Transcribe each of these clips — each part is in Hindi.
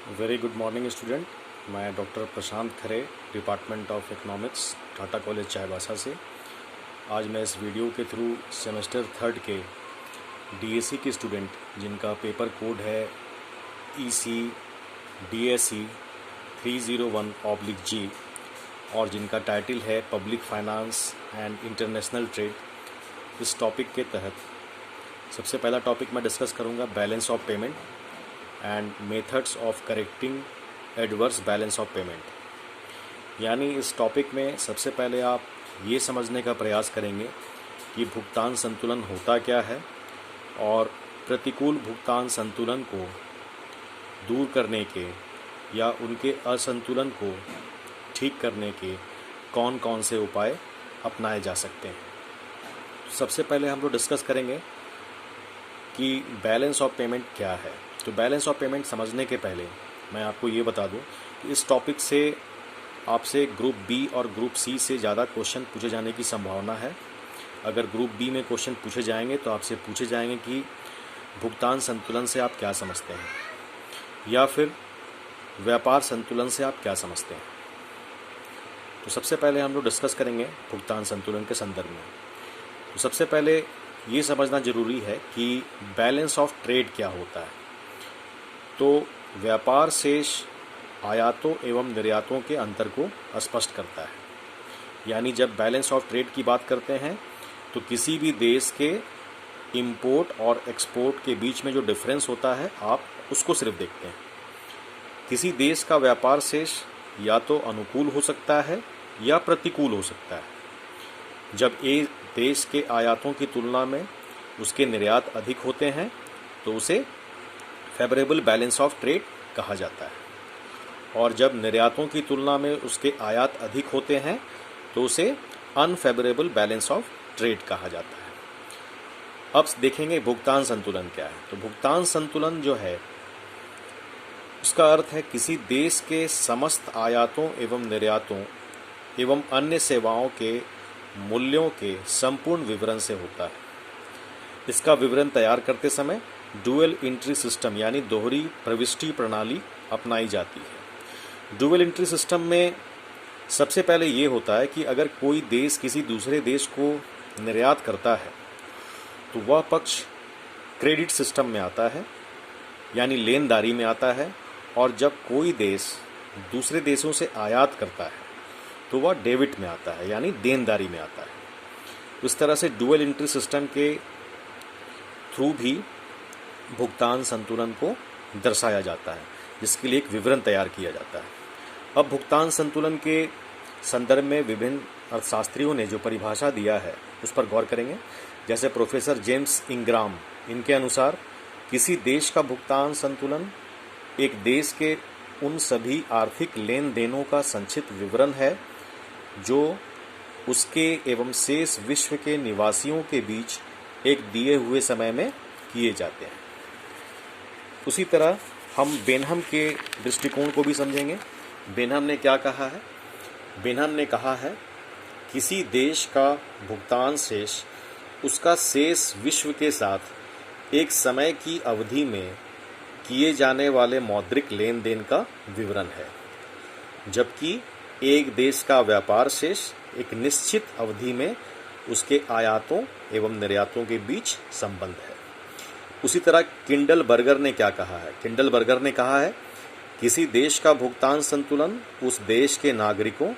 Very good morning student. मैं doctor Prashant Khare, department of economics, Tata college Chaibasa से। आज मैं इस वीडियो के थ्रू सेमेस्टर थर्ड के डीएससी के स्टूडेंट जिनका पेपर कोड है EC DSE 301/G और जिनका टाइटल है public finance and international trade, इस टॉपिक के तहत सबसे पहला टॉपिक मैं डिस्कस करूंगा balance of payment and methods of correcting adverse balance of payment. यानी इस टॉपिक में सबसे पहले आप ये समझने का प्रयास करेंगे कि भुगतान संतुलन होता क्या है और प्रतिकूल भुगतान संतुलन को दूर करने के या उनके असंतुलन को ठीक करने के कौन कौन से उपाय अपनाए जा सकते हैं। सबसे पहले हम लोग डिस्कस करेंगे कि बैलेंस ऑफ पेमेंट क्या है। तो बैलेंस ऑफ पेमेंट समझने के पहले मैं आपको ये बता दूं कि इस टॉपिक से आपसे ग्रुप बी और ग्रुप सी से ज़्यादा क्वेश्चन पूछे जाने की संभावना है। अगर ग्रुप बी में क्वेश्चन पूछे जाएंगे तो आपसे पूछे जाएंगे कि भुगतान संतुलन से आप क्या समझते हैं, या फिर व्यापार संतुलन से आप क्या समझते हैं। तो सबसे पहले हम लोग डिस्कस करेंगे भुगतान संतुलन के संदर्भ में। तो सबसे पहले ये समझना ज़रूरी है कि बैलेंस ऑफ ट्रेड क्या होता है। तो व्यापार शेष आयातों एवं निर्यातों के अंतर को स्पष्ट करता है। यानी जब बैलेंस ऑफ ट्रेड की बात करते हैं तो किसी भी देश के इंपोर्ट और एक्सपोर्ट के बीच में जो डिफरेंस होता है आप उसको सिर्फ देखते हैं। किसी देश का व्यापार शेष या तो अनुकूल हो सकता है या प्रतिकूल हो सकता है। जब एक देश के आयातों की तुलना में उसके निर्यात अधिक होते हैं तो उसे फेवरेबल बैलेंस ऑफ ट्रेड कहा जाता है, और जब निर्यातों की तुलना में उसके आयात अधिक होते हैं तो उसे अनफेवरेबल बैलेंस ऑफ ट्रेड कहा जाता है। अब देखेंगे भुगतान संतुलन क्या है। तो भुगतान संतुलन जो है उसका अर्थ है किसी देश के समस्त आयातों एवं निर्यातों एवं अन्य सेवाओं के मूल्यों के संपूर्ण विवरण से होता है। इसका विवरण तैयार करते समय डुअल एंट्री सिस्टम यानी दोहरी प्रविष्टि प्रणाली अपनाई जाती है। डुअल एंट्री सिस्टम में सबसे पहले ये होता है कि अगर कोई देश किसी दूसरे देश को निर्यात करता है तो वह पक्ष क्रेडिट सिस्टम में आता है, यानी लेनदारी में आता है, और जब कोई देश दूसरे देशों से आयात करता है तो वह डेबिट में आता है, यानी देनदारी में आता है। इस तरह से डुअल एंट्री सिस्टम के थ्रू भी भुगतान संतुलन को दर्शाया जाता है, जिसके लिए एक विवरण तैयार किया जाता है। अब भुगतान संतुलन के संदर्भ में विभिन्न अर्थशास्त्रियों ने जो परिभाषा दिया है उस पर गौर करेंगे। जैसे प्रोफेसर जेम्स इंग्राम, इनके अनुसार किसी देश का भुगतान संतुलन एक देश के उन सभी आर्थिक लेन देनों का संक्षिप्त विवरण है जो उसके एवं शेष विश्व के निवासियों के बीच एक दिए हुए समय में किए जाते हैं। उसी तरह हम बेनहम के दृष्टिकोण को भी समझेंगे। बेनहम ने क्या कहा है? बेनहम ने कहा है किसी देश का भुगतान शेष उसका शेष विश्व के साथ एक समय की अवधि में किए जाने वाले मौद्रिक लेन देन का विवरण है, जबकि एक देश का व्यापार शेष एक निश्चित अवधि में उसके आयातों एवं निर्यातों के बीच संबंध है। उसी तरह किंडल बर्गर ने क्या कहा है? किंडल बर्गर ने कहा है किसी देश का भुगतान संतुलन उस देश के नागरिकों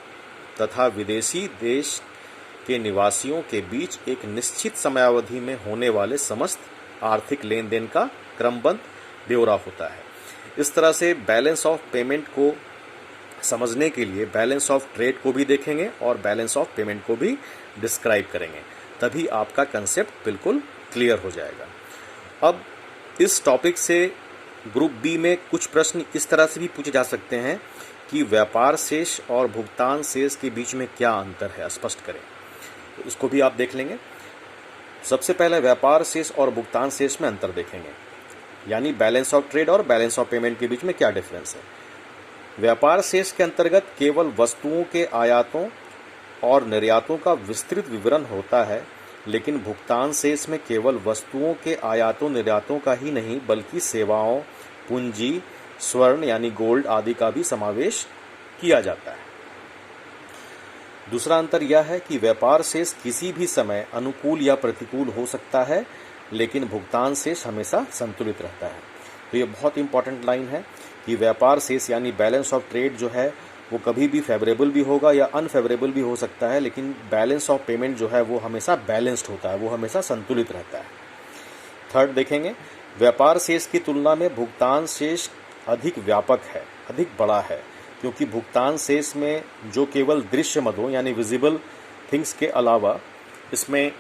तथा विदेशी देश के निवासियों के बीच एक निश्चित समयावधि में होने वाले समस्त आर्थिक लेन देन का क्रमबद्ध ब्यौरा होता है। इस तरह से बैलेंस ऑफ पेमेंट को समझने के लिए बैलेंस ऑफ ट्रेड को भी देखेंगे और बैलेंस ऑफ पेमेंट को भी डिस्क्राइब करेंगे, तभी आपका कंसेप्ट बिल्कुल क्लियर हो जाएगा। अब इस टॉपिक से ग्रुप बी में कुछ प्रश्न इस तरह से भी पूछे जा सकते हैं कि व्यापार शेष और भुगतान शेष के बीच में क्या अंतर है, स्पष्ट करें। तो उसको भी आप देख लेंगे। सबसे पहले व्यापार शेष और भुगतान शेष में अंतर देखेंगे, यानी बैलेंस ऑफ ट्रेड और बैलेंस ऑफ पेमेंट के बीच में क्या डिफरेंस है। व्यापार शेष के अंतर्गत केवल वस्तुओं के आयातों और निर्यातों का विस्तृत विवरण होता है, लेकिन भुगतान शेष में केवल वस्तुओं के आयातों निर्यातों का ही नहीं बल्कि सेवाओं, पूंजी, स्वर्ण यानी गोल्ड आदि का भी समावेश किया जाता है। दूसरा अंतर यह है कि व्यापार शेष किसी भी समय अनुकूल या प्रतिकूल हो सकता है, लेकिन भुगतान शेष हमेशा संतुलित रहता है। तो ये बहुत इंपॉर्टेंट लाइन है कि व्यापार शेष यानी बैलेंस ऑफ ट्रेड जो है वो कभी भी फेवरेबल भी होगा या अनफेवरेबल भी हो सकता है, लेकिन बैलेंस ऑफ पेमेंट जो है वो हमेशा बैलेंस्ड होता है, वो हमेशा संतुलित रहता है। थर्ड देखेंगे, व्यापार शेष की तुलना में भुगतान शेष अधिक व्यापक है, अधिक बड़ा है, क्योंकि भुगतान शेष में जो केवल दृश्य मदों यानी विजिबल थिंग्स के अलावा इसमें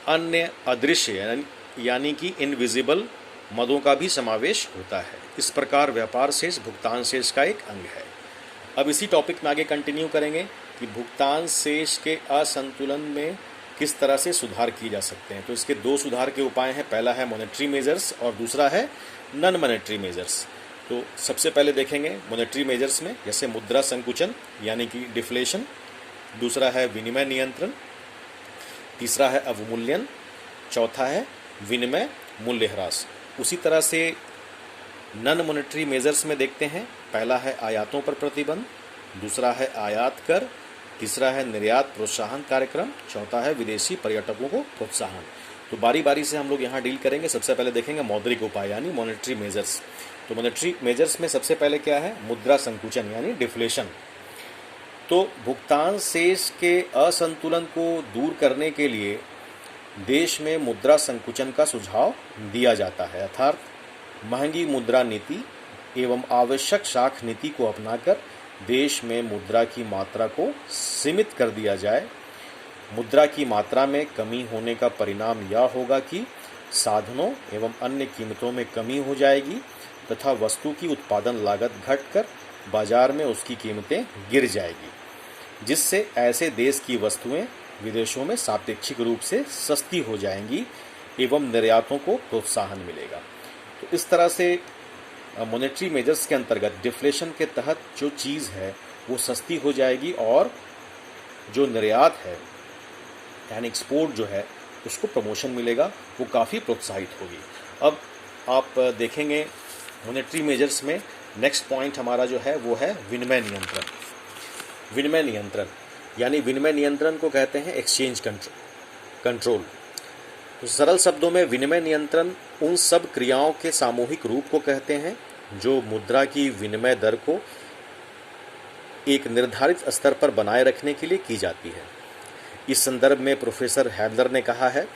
अन्य अदृश्य यानी कि इनविजिबल मदों का भी समावेश होता है। इस प्रकार व्यापार शेष भुगतान शेष का एक अंग है। अब इसी टॉपिक में आगे कंटिन्यू करेंगे कि भुगतान शेष के असंतुलन में किस तरह से सुधार किए जा सकते हैं। तो इसके दो सुधार के उपाय हैं, पहला है मॉनेटरी मेजर्स और दूसरा है नॉन मॉनेटरी मेजर्स। तो सबसे पहले देखेंगे मॉनेटरी मेजर्स में, जैसे मुद्रा संकुचन यानी कि डिफ्लेशन, दूसरा है विनिमय नियंत्रण, तीसरा है अवमूल्यन, चौथा है विनिमय मूल्य ह्रास। उसी तरह से नॉन मॉनेटरी मेजर्स में देखते हैं, पहला है आयातों पर प्रतिबंध, दूसरा है आयात कर, तीसरा है निर्यात प्रोत्साहन कार्यक्रम, चौथा है विदेशी पर्यटकों को प्रोत्साहन। तो बारी बारी से हम लोग यहाँ डील करेंगे। सबसे पहले देखेंगे मौद्रिक उपाय यानी मॉनेटरी मेजर्स। तो मॉनेटरी मेजर्स में सबसे पहले क्या है, मुद्रा संकुचन यानी डिफ्लेशन। तो भुगतान शेष के असंतुलन को दूर करने के लिए देश में मुद्रा संकुचन का सुझाव दिया जाता है, अर्थात महंगी मुद्रा नीति एवं आवश्यक शाख नीति को अपनाकर देश में मुद्रा की मात्रा को सीमित कर दिया जाए। मुद्रा की मात्रा में कमी होने का परिणाम यह होगा कि साधनों एवं अन्य कीमतों में कमी हो जाएगी तथा वस्तु की उत्पादन लागत घटकर बाजार में उसकी कीमतें गिर जाएगी, जिससे ऐसे देश की वस्तुएं विदेशों में सापेक्षिक रूप से सस्ती हो जाएंगी एवं निर्यातों को प्रोत्साहन मिलेगा। तो इस तरह से मॉनेटरी मेजर्स के अंतर्गत डिफ्लेशन के तहत जो चीज़ है वो सस्ती हो जाएगी और जो निर्यात है यानी एक्सपोर्ट जो है उसको प्रमोशन मिलेगा, वो काफ़ी प्रोत्साहित होगी। अब आप देखेंगे मॉनेटरी मेजर्स में नेक्स्ट पॉइंट हमारा जो है वो है विनिमय नियंत्रण। विनिमय नियंत्रण यानी विनिमय नियंत्रण को कहते हैं एक्सचेंज कंट्रोल। तो सरल शब्दों में विनिमय नियंत्रण उन सब क्रियाओं के सामूहिक रूप को कहते हैं जो मुद्रा की विनिमय दर को एक निर्धारित स्तर पर बनाए रखने के लिए की जाती है। इस संदर्भ में प्रोफेसर हैडलर ने कहा है,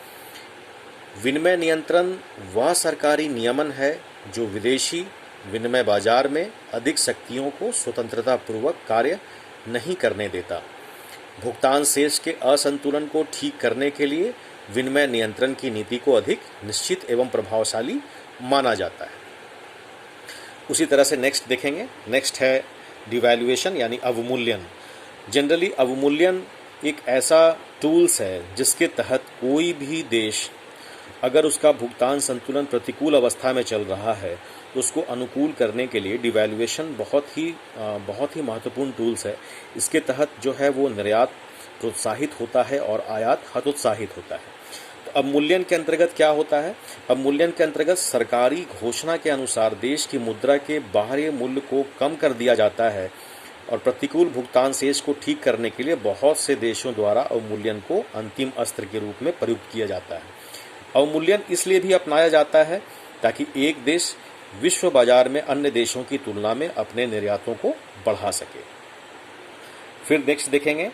विनिमय नियंत्रण वह सरकारी नियमन है जो विदेशी विनिमय बाजार में अधिक शक्तियों को स्वतंत्रता पूर्वक कार्य नहीं करने देता। भुगतान शेष के असंतुलन को ठीक करने के लिए विनिमय नियंत्रण की नीति को अधिक निश्चित एवं प्रभावशाली माना जाता है। उसी तरह से नेक्स्ट देखेंगे, नेक्स्ट है डिवैल्यूएशन यानी अवमूल्यन। जनरली अवमूल्यन एक ऐसा टूल्स है जिसके तहत कोई भी देश अगर उसका भुगतान संतुलन प्रतिकूल अवस्था में चल रहा है तो उसको अनुकूल करने के लिए डिवैल्यूएशन बहुत ही महत्वपूर्ण टूल्स है। इसके तहत जो है वो निर्यात प्रोत्साहित होता है और आयात हतोत्साहित होता है। तो अवमूल्यन के अंतर्गत क्या होता है, अवमूल्यन के अंतर्गत सरकारी घोषणा के अनुसार देश की मुद्रा के बाहरी मूल्य को कम कर दिया जाता है और प्रतिकूल भुगतान शेष को ठीक करने के लिए बहुत से देशों द्वारा अवमूल्यन को अंतिम अस्त्र के रूप में प्रयुक्त किया जाता है। अवमूल्यन इसलिए भी अपनाया जाता है ताकि एक देश विश्व बाजार में अन्य देशों की तुलना में अपने निर्यातों को बढ़ा सके। फिर नेक्स्ट देखेंगे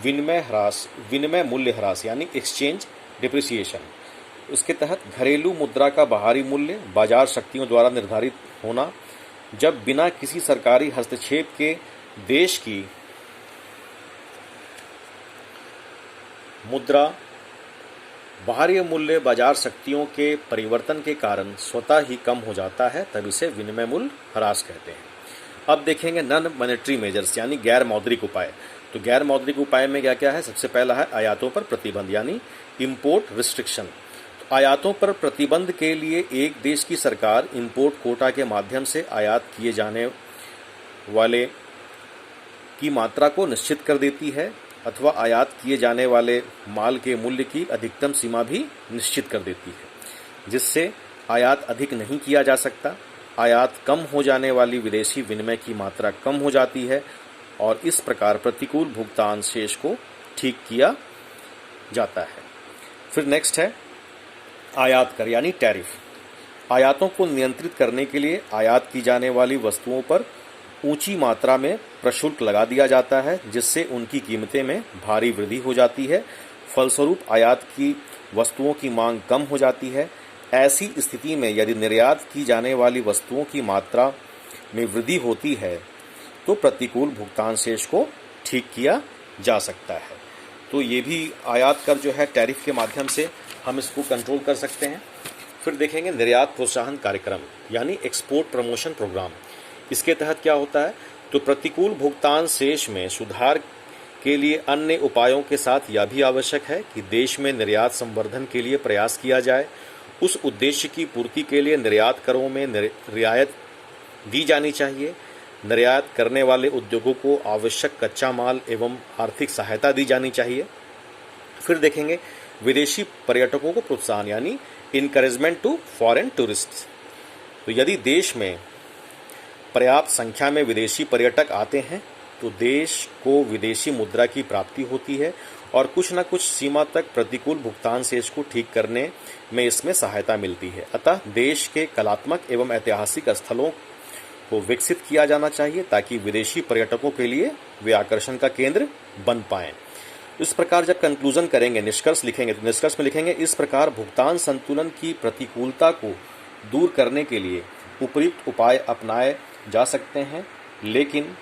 विनिमय मूल्य ह्रास यानी एक्सचेंज डिप्रिसिएशन। उसके तहत घरेलू मुद्रा का बाहरी मूल्य बाजार शक्तियों द्वारा निर्धारित होना, जब बिना किसी सरकारी हस्तक्षेप के देश की मुद्रा बाहरी मूल्य बाजार शक्तियों के परिवर्तन के कारण स्वतः ही कम हो जाता है, तब इसे विनिमय मूल्य ह्रास कहते हैं। अब देखेंगे नॉन मॉनेटरी मेजर्स यानी गैर मौद्रिक उपाय। तो गैर मौद्रिक उपाय में क्या क्या है, सबसे पहला है आयातों पर प्रतिबंध यानी इंपोर्ट रिस्ट्रिक्शन। तो आयातों पर प्रतिबंध के लिए एक देश की सरकार इंपोर्ट कोटा के माध्यम से आयात किए जाने वाले की मात्रा को निश्चित कर देती है अथवा आयात किए जाने वाले माल के मूल्य की अधिकतम सीमा भी निश्चित कर देती है, जिससे आयात अधिक नहीं किया जा सकता। आयात कम हो जाने वाली विदेशी विनिमय की मात्रा कम हो जाती है और इस प्रकार प्रतिकूल भुगतान शेष को ठीक किया जाता है। फिर नेक्स्ट है आयात कर यानी टैरिफ। आयातों को नियंत्रित करने के लिए आयात की जाने वाली वस्तुओं पर ऊंची मात्रा में प्रशुल्क लगा दिया जाता है, जिससे उनकी कीमतें में भारी वृद्धि हो जाती है। फलस्वरूप आयात की वस्तुओं की मांग कम हो जाती है। ऐसी स्थिति में यदि निर्यात की जाने वाली वस्तुओं की मात्रा में वृद्धि होती है तो प्रतिकूल भुगतान शेष को ठीक किया जा सकता है। तो ये भी आयात कर जो है टैरिफ के माध्यम से हम इसको कंट्रोल कर सकते हैं। फिर देखेंगे निर्यात प्रोत्साहन कार्यक्रम यानी एक्सपोर्ट प्रमोशन प्रोग्राम। इसके तहत क्या होता है, तो प्रतिकूल भुगतान शेष में सुधार के लिए अन्य उपायों के साथ यह भी आवश्यक है कि देश में निर्यात संवर्धन के लिए प्रयास किया जाए। उस उद्देश्य की पूर्ति के लिए निर्यात करों में रियायत दी जानी चाहिए। निर्यात करने वाले उद्योगों को आवश्यक कच्चा माल एवं आर्थिक सहायता दी जानी चाहिए। फिर देखेंगे विदेशी पर्यटकों को प्रोत्साहन यानी इनकरेजमेंट टू फॉरेन टूरिस्ट। तो यदि देश में पर्याप्त संख्या में विदेशी पर्यटक आते हैं तो देश को विदेशी मुद्रा की प्राप्ति होती है और कुछ न कुछ सीमा तक प्रतिकूल भुगतान शेष को ठीक करने में इसमें सहायता मिलती है। अतः देश के कलात्मक एवं ऐतिहासिक स्थलों को विकसित किया जाना चाहिए ताकि विदेशी पर्यटकों के लिए वे आकर्षण का केंद्र बन पाएं। इस प्रकार जब कंक्लूजन करेंगे, निष्कर्ष लिखेंगे, तो निष्कर्ष में लिखेंगे इस प्रकार भुगतान संतुलन की प्रतिकूलता को दूर करने के लिए उपयुक्त उपाय अपनाए जा सकते हैं, लेकिन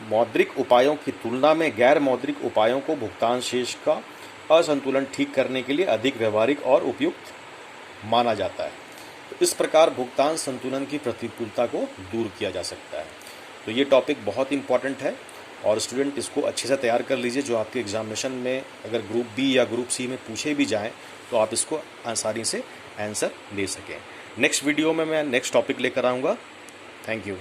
मौद्रिक उपायों की तुलना में गैर मौद्रिक उपायों को भुगतान शेष का असंतुलन ठीक करने के लिए अधिक व्यवहारिक और उपयुक्त माना जाता है। तो इस प्रकार भुगतान संतुलन की प्रतिकूलता को दूर किया जा सकता है। तो ये टॉपिक बहुत इंपॉर्टेंट है और स्टूडेंट इसको अच्छे से तैयार कर लीजिए, जो आपके एग्जामिनेशन में अगर ग्रुप बी या ग्रुप सी में पूछे भी जाएं तो आप इसको आसानी से आंसर दे सकें। नेक्स्ट वीडियो में मैं नेक्स्ट टॉपिक लेकर आऊँगा। Thank you.